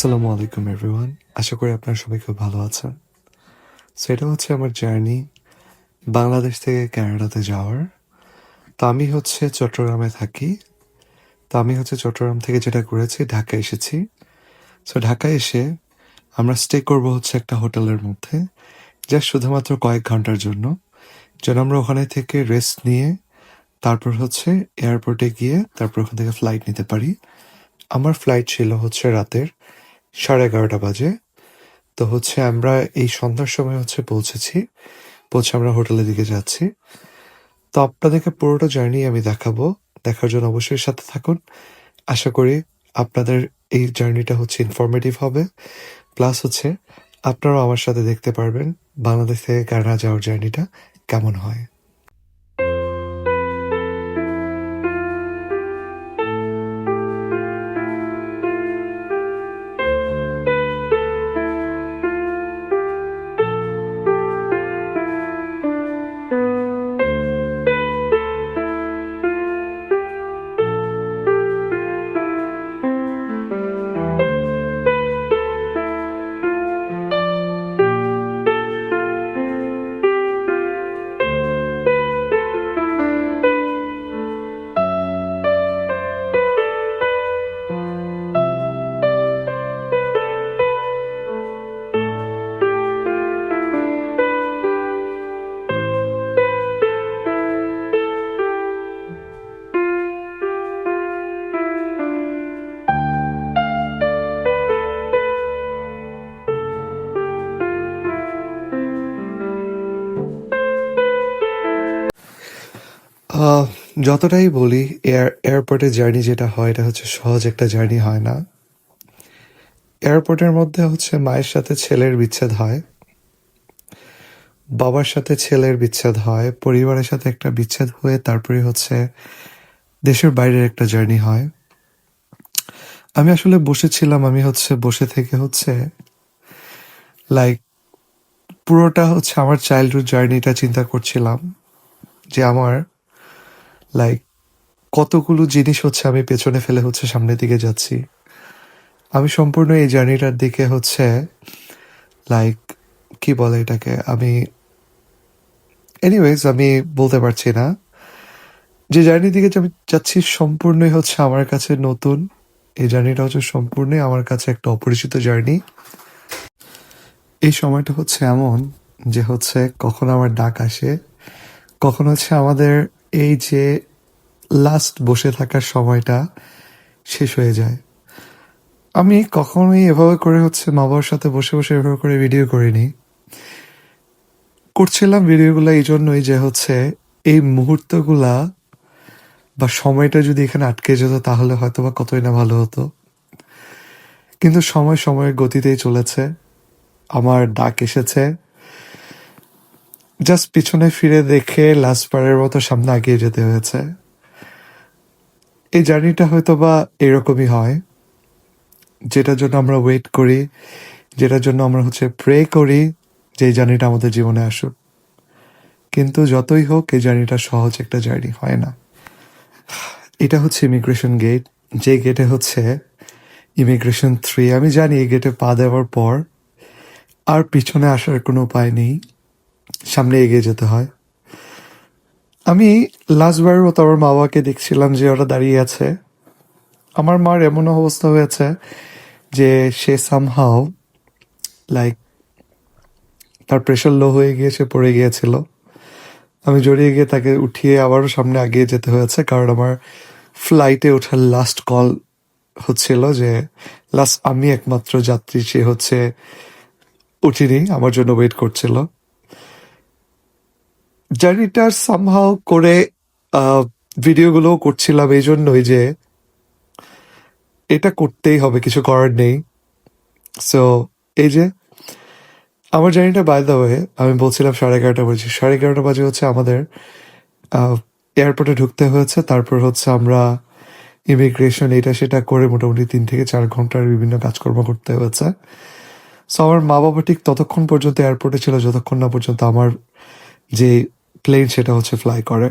আসসালামু আলাইকুম এভরিওয়ান। আশা করি আপনারা সবাই খুব ভালো আছেন। সো এটা হচ্ছে আমার জার্নি বাংলাদেশ থেকে কানাডাতে যাওয়ার। তো আমি হচ্ছে চট্টগ্রামে থাকি। তো আমি হচ্ছে চট্টগ্রাম থেকে যেটা করেছি ঢাকায় এসেছি। সো ঢাকায় এসে আমরা স্টে করব হচ্ছে একটা হোটেলের মধ্যে, যা শুধুমাত্র কয়েক ঘন্টার জন্য, যেন আমরা ওখানে থেকে রেস্ট নিয়ে তারপর হচ্ছে এয়ারপোর্টে গিয়ে তারপর ওখান থেকে ফ্লাইট নিতে পারি। আমার ফ্লাইট ছিল হচ্ছে রাতের 11:30 বাজে। তো হচ্ছে আমরা এই সন্ধ্যার সময় হচ্ছে পৌঁছে আমরা হোটেলের দিকে যাচ্ছি। তো আপনাদেরকে পুরোটা জার্নি আমি দেখাবো। দেখার জন্য অবশ্যই সাথে থাকুন। আশা করি আপনাদের এই জার্নিটা হচ্ছে ইনফরমেটিভ হবে। প্লাস হচ্ছে আপনারাও আমার সাথে দেখতে পারবেন বাংলাদেশ থেকে কানাডা যাওয়ার জার্নিটা কেমন হয়। আহ, যতটাই বলি এয়ারপোর্টের জার্নি যেটা হয় এটা হচ্ছে সহজ একটা জার্নি হয় না। এয়ারপোর্টের মধ্যে হচ্ছে মায়ের সাথে ছেলের বিচ্ছেদ হয়, বাবার সাথে ছেলের বিচ্ছেদ হয়, পরিবারের সাথে একটা বিচ্ছেদ হয়ে তারপরে হচ্ছে দেশের বাইরের একটা জার্নি হয়। আমি আসলে বসেছিলাম, আমি হচ্ছে বসে থেকে হচ্ছে লাইক পুরোটা হচ্ছে আমার চাইল্ডহুড জার্নিটা চিন্তা করছিলাম, যে আমার লাইক কতগুলো জিনিস হচ্ছে আমি পেছনে ফেলে হচ্ছে সামনের দিকে যাচ্ছি। আমি সম্পূর্ণ এই জার্নিটার দিকে হচ্ছে লাইক কি বলে এটাকে, আমি বলতে পারছি না। যে জার্নির দিকে যে আমি যাচ্ছি সম্পূর্ণই হচ্ছে আমার কাছে নতুন। এই জার্নিটা হচ্ছে সম্পূর্ণই আমার কাছে একটা অপরিচিত জার্নি। এই সময়টা হচ্ছে এমন যে হচ্ছে কখন আমার ডাক আসে, কখন হচ্ছে আমাদের এই যে লাস্ট বসে থাকার সময়টা শেষ হয়ে যায়। আমি কখনোই এভাবে করে হচ্ছে মা বাবার সাথে বসে বসে এভাবে করে ভিডিও করিনি। করছিলাম ভিডিওগুলো এই জন্যই যে হচ্ছে এই মুহূর্তগুলা বা সময়টা যদি এখানে আটকে যেত তাহলে হয়তো বা কতই না ভালো হতো। কিন্তু সময় সময়ের গতিতেই চলেছে। আমার ডাক এসেছে, জাস্ট পিছনে ফিরে দেখে লাস্ট বারের মতো সামনে এগিয়ে যেতে হয়েছে। এই জার্নিটা হয়তো বা এরকমই হয়, যেটার জন্য আমরা ওয়েট করি, যেটার জন্য আমরা হচ্ছে প্রে করি যে এই জার্নিটা আমাদের জীবনে আসুক। কিন্তু যতই হোক এই জার্নিটা সহজ একটা জার্নি হয় না। এটা হচ্ছে ইমিগ্রেশন গেট, যে গেটে হচ্ছে ইমিগ্রেশন 3। আমি জানি এই গেটে পা দেওয়ার পর আর পিছনে আসার কোনো উপায় নেই, সামনে এগিয়ে যেতে হয়। আমি লাস্টবারের মতো আমার মা বাবাকে দেখছিলাম যে ওরা দাঁড়িয়ে আছে। আমার মার এমন অবস্থা হয়েছে যে সে সামহাও লাইক তার প্রেশার লো হয়ে গিয়ে সে পড়ে গিয়েছিল। আমি জড়িয়ে গিয়ে তাকে উঠিয়ে আবারও সামনে এগিয়ে যেতে হয়েছে, কারণ আমার ফ্লাইটে ওঠার লাস্ট কল হচ্ছিল, যে লাস্ট আমি একমাত্র যাত্রী, সে হচ্ছে উঠিনি, আমার জন্য ওয়েট করছিল। জার্নিটা সামহাও করে ভিডিওগুলোও করছিলাম এই জন্যই যে এটা করতেই হবে, কিছু করার নেই। সো এই যে আমার জার্নিটা, বাই দ্য ওয়ে আমি বলছিলাম 11:30 বাজে, 11:30 বাজে হচ্ছে আমাদের এয়ারপোর্টে ঢুকতে হয়েছে। তারপর হচ্ছে আমরা ইমিগ্রেশন এটা সেটা করে মোটামুটি 3 থেকে 4 ঘন্টার বিভিন্ন কাজকর্ম করতে হয়েছে। সো আমার মা বাবা ঠিক ততক্ষণ পর্যন্ত এয়ারপোর্টে ছিল যতক্ষণ না পর্যন্ত আমার যে প্লেন সেটা হচ্ছে ফ্লাই করে।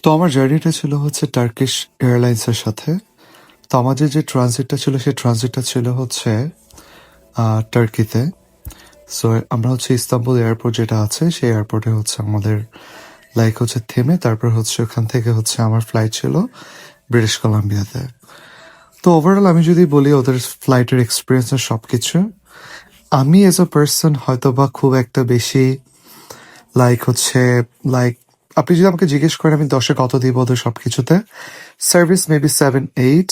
তো আমার জার্নিটা ছিল হচ্ছে টার্কিশ এয়ারলাইন্সের সাথে। তো আমাদের যে ট্রানজিটটা ছিল সেই ট্রানজিটটা ছিল হচ্ছে টার্কিতে। সো আমরা হচ্ছে ইস্তাম্বুল এয়ারপোর্ট যেটা আছে সেই এয়ারপোর্টে হচ্ছে আমাদের হচ্ছে থেমে তারপর হচ্ছে ওখান থেকে হচ্ছে আমার ফ্লাইট ছিল ব্রিটিশ কলাম্বিয়াতে। তো ওভারঅল আমি যদি বলি ওদের ফ্লাইটের এক্সপিরিয়েন্সের সব কিছু, আমি এজ আ পার্সন হয়তো বা খুব একটা বেশি হচ্ছে লাইক আপনি যদি আমাকে জিজ্ঞেস করেন আমি 10-এ কত দিব ওদের সব কিছুতে, সার্ভিস মেবি 7-8।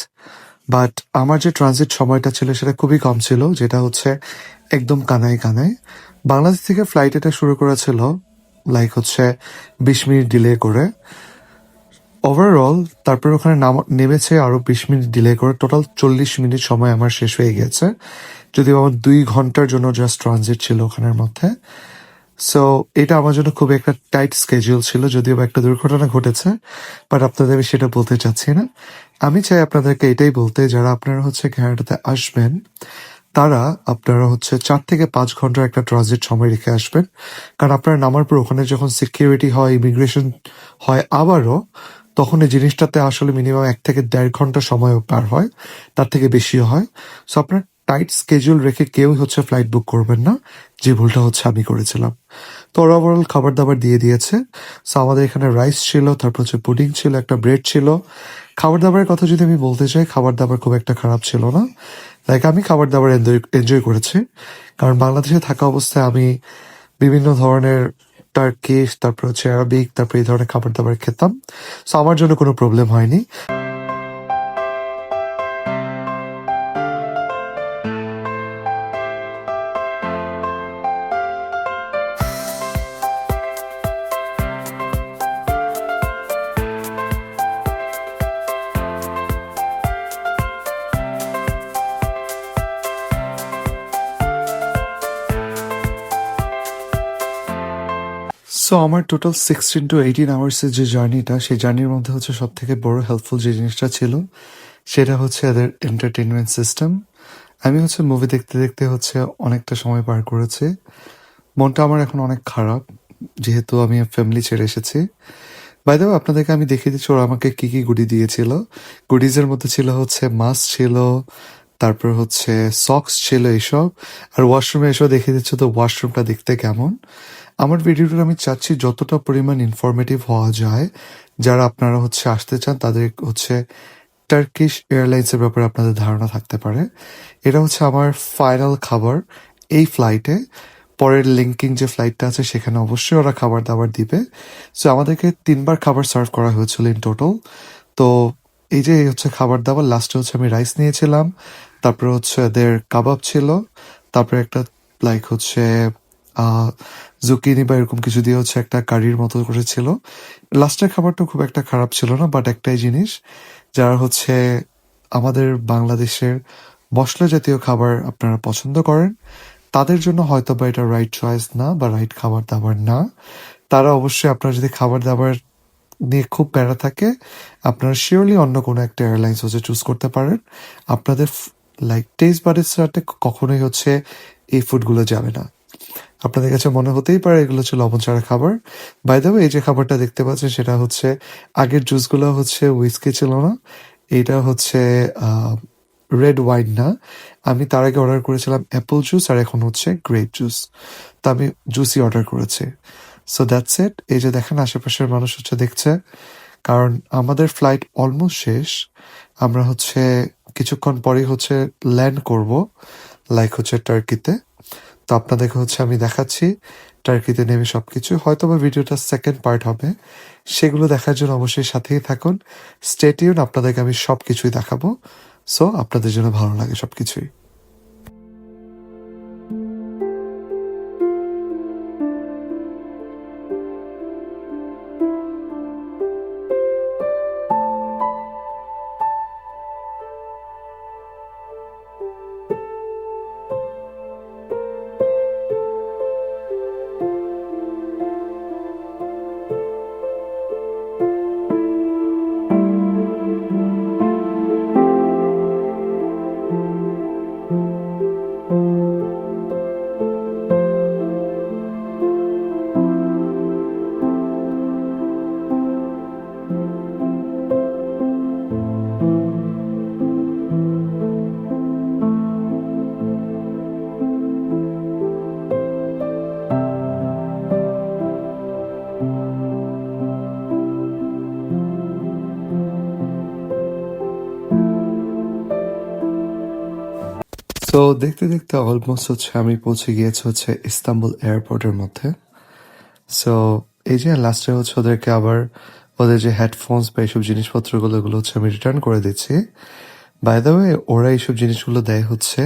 বাট আমার যে ট্রানজিট সময়টা ছিল সেটা খুবই কম ছিল, যেটা হচ্ছে একদম কানায় কানায়। বাংলাদেশ থেকে ফ্লাইট এটা শুরু করেছিল হচ্ছে 20 মিনিট ডিলে করে ওভারঅল, তারপর ওখানে নেমেছে আরো 20 মিনিট ডিলে করে, টোটাল 40 মিনিট সময় আমার শেষ হয়ে গেছে, যদিও আমার 2 ঘন্টার জন্য জাস্ট ট্রানজিট ছিল ওখানের মধ্যে। সো এটা আমার জন্য খুব একটা টাইট স্কেজিউল ছিল, যদিও বা একটা দুর্ঘটনা ঘটেছে, বাট আপনাদের আমি সেটা বলতে চাচ্ছি না। আমি চাই আপনাদেরকে এটাই বলতে, যারা আপনারা হচ্ছে ক্যানাডাতে আসবেন তারা আপনারা হচ্ছে 4 থেকে 5 ঘন্টার একটা ট্রানজিট সময় রেখে আসবেন। কারণ আপনারা নামার পর ওখানে যখন সিকিউরিটি হয়, ইমিগ্রেশন হয় আবারও, তখন এই জিনিসটাতে আসলে মিনিমাম 1 থেকে 1.5 ঘন্টা সময় পার হয়, তার থেকে বেশিও হয়। সো আপনার টাইট স্কেজুল রেখে কেউই হচ্ছে ফ্লাইট বুক করবেন না, যে ভুলটা হচ্ছে আমি করেছিলাম। তো ওরা ওভারঅল খাবার দাবার দিয়ে দিয়েছে। সো আমাদের এখানে রাইস ছিল, তারপর হচ্ছে পুডিং ছিল, একটা ব্রেড ছিল। খাবার দাবারের কথা যদি আমি বলতে চাই, খাবার দাবার খুব একটা খারাপ ছিল না। আমি খাবার দাবার এনজয় করেছি, কারণ বাংলাদেশে থাকা অবস্থায় আমি বিভিন্ন ধরনের টার্কিশ, তারপর হচ্ছে আরবিক, তারপর এই ধরনের খাবার দাবার খেতাম। সো আমার জন্য কোনো প্রবলেম হয়নি। সো আমার টোটাল 16 to 18 আওয়ার্সের যে জার্নিটা, সেই জার্নির মধ্যে হচ্ছে সব থেকে বড় হেল্পফুল যে জিনিসটা ছিল সেটা হচ্ছে এদের এন্টারটেনমেন্ট সিস্টেম। আমি হচ্ছে মুভি দেখতে দেখতে হচ্ছে অনেকটা সময় পার করেছি। মনটা আমার এখন অনেক খারাপ, যেহেতু আমি ফ্যামিলি ছেড়ে এসেছি। বাই দ্য ওয়ে আপনাদেরকে আমি দেখিয়ে দিচ্ছি ওরা আমাকে কি কি গুডি দিয়েছিল। গুডিজের মধ্যে ছিল হচ্ছে মাস্ক ছিল, তারপর হচ্ছে সক্স ছিল এইসব। আর ওয়াশরুমে এসেও দেখিয়ে দিচ্ছে তো ওয়াশরুমটা দেখতে কেমন। আমার ভিডিওটা আমি চাচ্ছি যতটা পরিমাণ ইনফরমেটিভ হওয়া যায়, যারা আপনারা হচ্ছে আসতে চান তাদের হচ্ছে টার্কিশ এয়ারলাইন্সের ব্যাপারে আপনাদের ধারণা থাকতে পারে। এটা হচ্ছে আমার ফাইনাল খাবার এই ফ্লাইটে। পরের লিঙ্কিং যে ফ্লাইটটা আছে সেখানে অবশ্যই ওরা খাবার দাবার দিবে। সো আমাদেরকে 3বার খাবার সার্ভ করা হয়েছিল ইন টোটাল। তো এই যে হচ্ছে খাবার দাবার, লাস্টে হচ্ছে আমি রাইস নিয়েছিলাম, তারপরে হচ্ছে এদের কাবাব ছিল, তারপরে একটা হচ্ছে জুকিনি বা এরকম কিছু দিয়ে হচ্ছে একটা কারির মতো করেছিল। লাস্টের খাবারটা খুব একটা খারাপ ছিল না, বাট একটাই জিনিস, যারা হচ্ছে আমাদের বাংলাদেশের মশলা জাতীয় খাবার আপনারা পছন্দ করেন তাদের জন্য হয়তো বা এটা রাইট চয়েস না বা রাইট খাবার দাবার না। তারা অবশ্যই, আপনার যদি খাবার দাবার নিয়ে খুব প্যারা থাকে, আপনারা শিওরলি অন্য কোনো একটা এয়ারলাইন্স হচ্ছে চুজ করতে পারেন। আপনাদের টেস্ট বাডের সাথে কখনোই হচ্ছে এই ফুডগুলো যাবে না। আপনাদের কাছে মনে হতেই পারে এগুলো হচ্ছে লবণ ছাড়া খাবার। বাই দ্য ওয়ে, এই যে খাবারটা দেখতে পাচ্ছেন সেটা হচ্ছে, আগের জুসগুলো হচ্ছে উইস্কি ছিল না, এটা হচ্ছে রেড ওয়াইন না। আমি তার আগে অর্ডার করেছিলাম অ্যাপল জুস, আর এখন হচ্ছে গ্রেপ জুস। তো আমি জুসই অর্ডার করেছি। So that's it. এই যে দেখেন আশেপাশের মানুষ হচ্ছে দেখছে, কারণ আমাদের ফ্লাইট অলমোস্ট শেষ। আমরা হচ্ছে কিছুক্ষণ পরেই হচ্ছে ল্যান্ড করব হচ্ছে টার্কিতে। তো আপনাদেরকে হচ্ছে আমি দেখাচ্ছি টার্কিতে নেমে সবকিছু। হয়তো বা ভিডিওটা সেকেন্ড পার্ট হবে, সেগুলো দেখার জন্য অবশ্যই সাথেই থাকুন। স্টে টিউন, আপনাদেরকে আমি সবকিছুই দেখাবো। সো আপনাদের জন্য ভালো লাগে সবকিছুই। তো দেখতে দেখতে অলমোস্ট হচ্ছে আমি পৌঁছে গিয়েছি হচ্ছে ইস্তাম্বুল এয়ারপোর্টের মধ্যে। সো এই যে লাস্টে হচ্ছে ওদেরকে আবার ওদের যে হেডফোনস বা এইসব জিনিসপত্রগুলো এগুলো হচ্ছে আমি রিটার্ন করে দিচ্ছি। বাই দ্য ওয়ে ওরা এইসব জিনিসগুলো দেয় হচ্ছে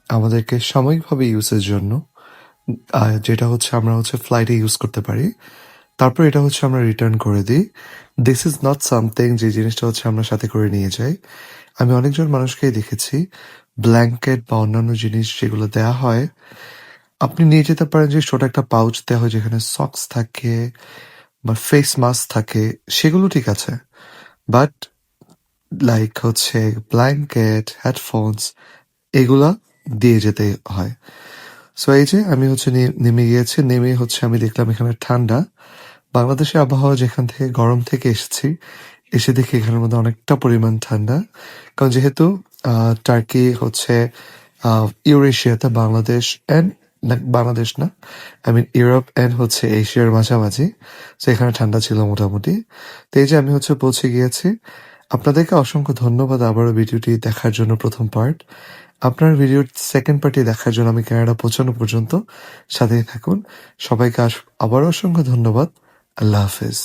আমাদেরকে সাময়িকভাবে ইউজের জন্য, যেটা হচ্ছে আমরা হচ্ছে ফ্লাইটে ইউজ করতে পারি। তারপর এটা হচ্ছে আমরা রিটার্ন করে দিই। দিস ইজ নট সামথিং যে জিনিসটা হচ্ছে আমরা সাথে করে নিয়ে যাই। আমি অনেকজন মানুষকেই দেখেছি ব্ল্যাঙ্কেট বা অন্যান্য জিনিস যেগুলো দেয়া হয় আপনি নিয়ে যেতে পারেন, যে ছোট একটা পাউচ দেওয়া হয় যেখানে সক্স থাকে বা ফেস মাস্ক থাকে, সেগুলো ঠিক আছে। বাট লাইক হচ্ছে ব্ল্যাঙ্কেট, হেডফোনস এগুলা দিয়ে যেতে হয়। সো এই যে আমি হচ্ছে নেমে গিয়েছি, নেমে হচ্ছে আমি দেখলাম এখানে ঠান্ডা। বাংলাদেশের আবহাওয়া যেখান থেকে গরম থেকে এসেছি, এসে দেখি এখানের মধ্যে অনেকটা পরিমাণ ঠান্ডা। কারণ যেহেতু টার্কি হচ্ছে ইউরেশিয়াতে বাংলাদেশ অ্যান্ড বাংলাদেশ না, আই মিন ইউরোপ অ্যান্ড হচ্ছে এশিয়ার মাঝামাঝি। তো এখানে ঠান্ডা ছিল মোটামুটি। তো এই যে আমি হচ্ছে পৌঁছে গিয়েছি। আপনাদেরকে অসংখ্য ধন্যবাদ আবারও ভিডিওটি দেখার জন্য প্রথম পার্ট। আপনার ভিডিওর সেকেন্ড পার্টি দেখার জন্য আমি কানাডা পৌঁছানো পর্যন্ত সাথেই থাকুন। সবাইকে আবারও অসংখ্য ধন্যবাদ। আল্লাহ হাফেজ।